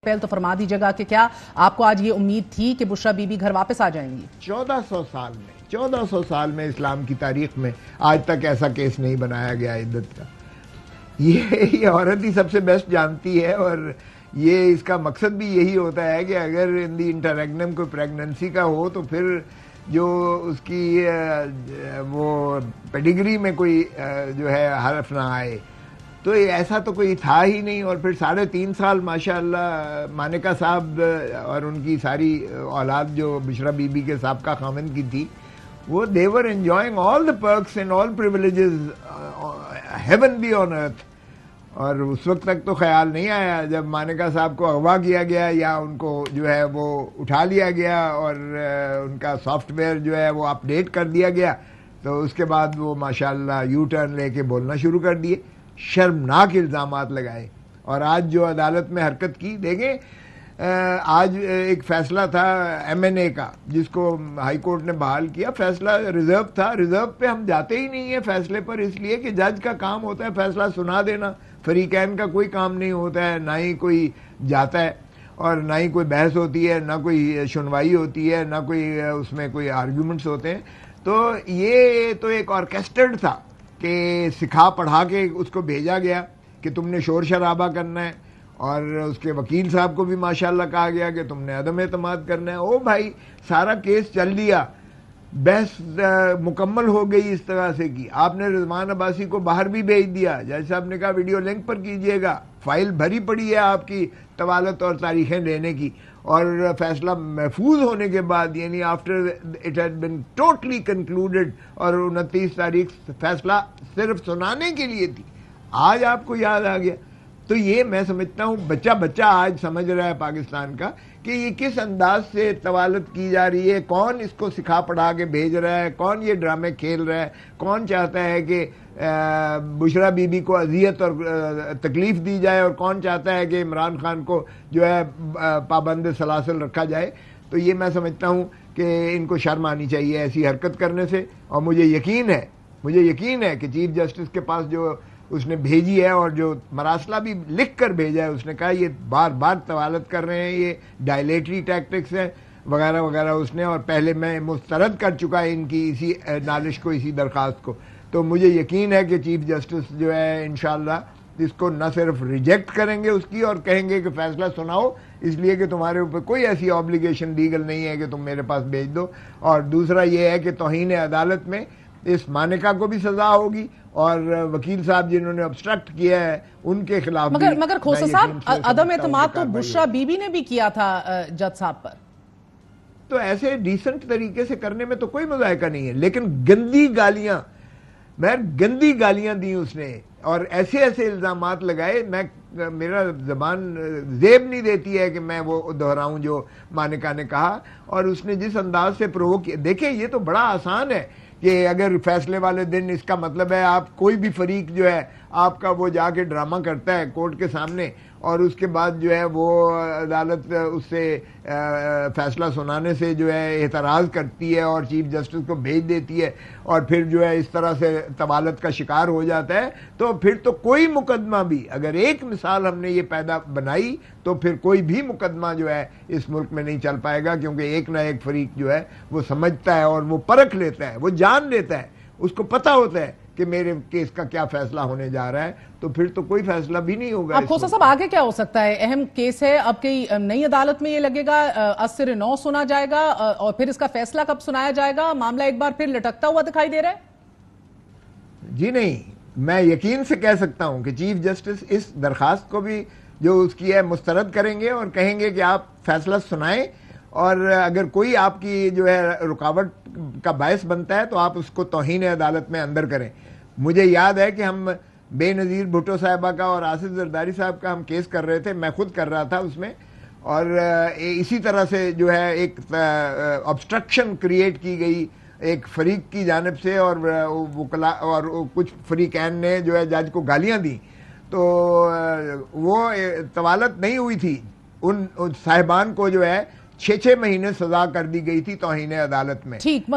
پہل تو فرما دیجیے گا کہ کیا آپ کو آج یہ امید تھی کہ بشرا بی بی گھر واپس آ جائیں گی؟ 1400 سال میں اسلام کی تاریخ میں آج تک ایسا کیس نہیں بنایا گیا عدت کا. یہ عورت ہی سب سے بیسٹ جانتی ہے، اور یہ اس کا مقصد بھی یہی ہوتا ہے کہ اگر ان دی انٹرریگنم کوئی پریگننسی کا ہو تو پھر جو اس کی وہ پیڈیگری میں کوئی جو ہے حرف نہ آئے. تو ایسا تو کوئی تھا ہی نہیں. اور پھر 3.5 سال ماشاءاللہ مانکا صاحب اور ان کی ساری اولاد جو بشرا بی بی کے سابقہ خاوند کی تھی، وہ they were enjoying all the perks and all privileges heavenly on earth. اور اس وقت تک تو خیال نہیں آیا جب مانکا صاحب کو اغوا کیا گیا یا ان کو جو ہے وہ اٹھا لیا گیا اور ان کا سافٹ ویئر جو ہے وہ اپڈیٹ کر دیا گیا، تو اس کے بعد وہ ماشاءاللہ یو ٹرن لے کے بولنا شروع کر دیے، شرمناک الزامات لگائے. اور آج جو عدالت میں حرکت کی، دیکھیں آج ایک فیصلہ تھا ایم این اے کا جس کو ہائی کورٹ نے بحال کیا. فیصلہ ریزرو تھا، ریزرو پہ ہم جاتے ہی نہیں ہیں فیصلے پر، اس لیے کہ جج کا کام ہوتا ہے فیصلہ سنا دینا، فریقین کا کوئی کام نہیں ہوتا ہے، نہ ہی کوئی جاتا ہے اور نہ ہی کوئی بحث ہوتی ہے، نہ کوئی سنوائی ہوتی ہے، نہ کوئی اس میں کوئی آرگیومنٹس ہوتے ہیں. تو یہ تو ایک آرکیسٹرڈ تھا کہ سکھا پڑھا کے اس کو بھیجا گیا کہ تم نے شور شرابہ کرنا ہے، اور اس کے وکیل صاحب کو بھی ماشاءاللہ کہا گیا کہ تم نے عدم اعتماد کرنا ہے. او بھائی، سارا کیس چل دیا، بحث مکمل ہو گئی اس طرح سے کی. آپ نے رضوان عباسی کو باہر بھی بھیج دیا، جج صاحب نے کہا ویڈیو لنک پر کیجئے گا، فائل بھری پڑی ہے آپ کی طوالت اور تاریخیں لینے کی. اور فیصلہ محفوظ ہونے کے بعد، یعنی after it had been totally concluded, اور 29 تاریخ فیصلہ صرف سنانے کے لیے تھی، آج آپ کو یاد آ گیا. تو یہ میں سمجھتا ہوں بچہ آج سمجھ رہا ہے پاکستان کا کہ یہ کس انداز سے طوالت کی جا رہی ہے، کون اس کو سکھا پڑھا کے بھیج رہا ہے، کون یہ ڈرامے کھیل رہا ہے، کون چاہتا ہے کہ بشرا بی بی کو اذیت اور تکلیف دی جائے، اور کون چاہتا ہے کہ عمران خان کو جو ہے پابند سلاسل رکھا جائے. تو یہ میں سمجھتا ہوں کہ ان کو شرم آنی چاہیے ایسی حرکت کرنے سے. اور مجھے یقین ہے کہ چیف جسٹس کے پاس جو اس نے بھیجی ہے، اور جو مراسلہ بھی لکھ کر بھیجا ہے، اس نے کہا یہ بار بار طوالت کر رہے ہیں، یہ ڈائلیٹری ٹیکٹکس ہیں وغیرہ وغیرہ اس نے، اور پہلے میں مسترد کر چکا ہے ان کی اسی نالش کو، اسی درخواست کو. تو مجھے یقین ہے کہ چیف جسٹس جو ہے انشاءاللہ اس کو نہ صرف ریجیکٹ کریں گے اس کی، اور کہیں گے کہ فیصلہ سناؤ، اس لیے کہ تمہارے اوپر کوئی ایسی آبلیگیشن لیگل نہیں ہے کہ تم میرے پاس بھیج دو. اور دوسرا یہ ہے کہ توہین عدالت میں اس مانکا کو بھی سزا ہوگی، اور وکیل صاحب جنہوں نے ابسٹرکٹ کیا ہے ان کے خلاف بھی. مگر کھوسا صاحب، عدم اعتماد تو بشرا بی بی نے بھی کیا تھا جج صاحب پر. تو ایسے ڈیسنٹ طریقے سے کرنے میں تو کوئی مذائقہ نہیں ہے، لیکن گندی گالیاں دی اس نے، اور ایسے الزامات لگائے. میرا زبان زیب نہیں دیتی ہے کہ میں وہ دہراؤں جو مانکا نے کہا. اور اس نے جس انداز سے پرووک کیا، دیکھیں یہ تو بڑا آسان ہے کہ اگر فیصلے والے دن، اس کا مطلب ہے آپ کوئی بھی فریق جو ہے آپ کا وہ جا کے ڈرامہ کرتا ہے کورٹ کے سامنے، اور اس کے بعد جو ہے وہ عدالت اس سے فیصلہ سنانے سے جو ہے اعتراض کرتی ہے اور چیف جسٹس کو بھیج دیتی ہے، اور پھر جو ہے اس طرح سے طوالت کا شکار ہو جاتا ہے. تو پھر تو کوئی مقدمہ بھی، اگر ایک مثال ہم نے یہ پیدا بنائی، تو پھر کوئی بھی مقدمہ جو ہے اس ملک میں نہیں چل پائے گا، کیونکہ ایک نہ ایک فریق جو ہے وہ سمجھتا ہے اور وہ پرکھ لیتا ہے، وہ جان لیتا ہے، اس کو پتہ ہوتا ہے کہ میرے کیس کا کیا فیصلہ ہونے جا رہا ہے. تو پھر تو کوئی فیصلہ بھی نہیں ہوگا. اب کھوسا صاحب آگے کیا ہو سکتا ہے؟ اہم کیس ہے، اب کی نئی عدالت میں یہ لگے گا 80-9 سنا جائے گا، اور پھر اس کا فیصلہ کب سنایا جائے گا؟ معاملہ ایک بار پھر لٹکتا ہوا دکھائی دے رہا ہے. جی نہیں، میں یقین سے کہہ سکتا ہوں کہ چیف جسٹس اس درخواست کو بھی جو اس کی ہے مسترد کریں گے، اور کہیں گے کہ آپ فیصلہ سنائیں، اور اگر کوئی آپ کی جو ہے رکاوٹ کا باعث بنتا ہے تو آپ اس کو توہین عدالت میں اندر کریں. مجھے یاد ہے کہ ہم بے نظیر بھٹو صاحبہ کا اور آصف زرداری صاحب کا ہم کیس کر رہے تھے، میں خود کر رہا تھا اس میں، اور اسی طرح سے جو ہے ایک obstruction کریٹ کی گئی ایک فریق کی جانب سے، اور وکلا اور کچھ فریقین نے جو ہے جج کو گالیاں دیں. تو وہ طوالت نہیں ہوئی تھی، ان صاحبان کو جو ہے 6 مہینے سزا کر دی گئی تھی توہین عدالت میں. ٹھیک.